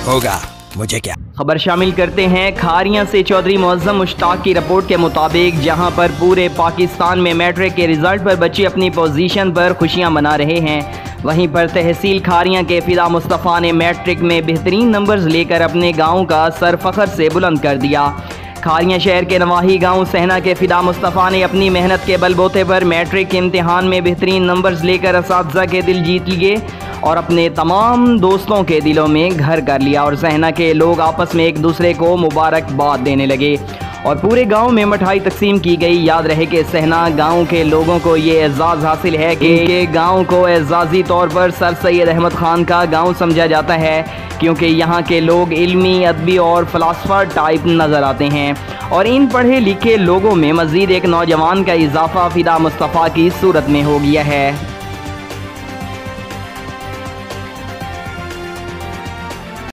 होगा, मुझे क्या। खबर शामिल करते हैं खारियां से। चौधरी मुअज्जम मुश्ताक की रिपोर्ट के मुताबिक जहां पर पूरे पाकिस्तान में मैट्रिक के रिजल्ट पर बच्चे अपनी पोजीशन पर खुशियां मना रहे हैं, वहीं पर तहसील खारियां के फिदा मुस्तफ़ा ने मैट्रिक में बेहतरीन नंबर्स लेकर अपने गांव का सर फख्र से बुलंद कर दिया। खारियां शहर के नवाही गांव सहना के फिदा मुस्तफ़ा ने अपनी मेहनत के बलबूते पर मैट्रिक के इम्तिहान में बेहतरीन नंबर्स लेकर असातिज़ा के दिल जीत लिए और अपने तमाम दोस्तों के दिलों में घर कर लिया और सहना के लोग आपस में एक दूसरे को मुबारकबाद देने लगे और पूरे गांव में मिठाई तकसीम की गई। याद रहे कि सहना गांव के लोगों को ये एजाज़ हासिल है कि गांव को एजाज़ी तौर पर सर सैयद अहमद ख़ान का गांव समझा जाता है, क्योंकि यहाँ के लोग इल्मी, अदबी और फ़िलासफ़र टाइप नज़र आते हैं और इन पढ़े लिखे लोगों में मज़ीद एक नौजवान का इजाफ़ा फिदा मुस्तफ़ा की सूरत में हो गया है।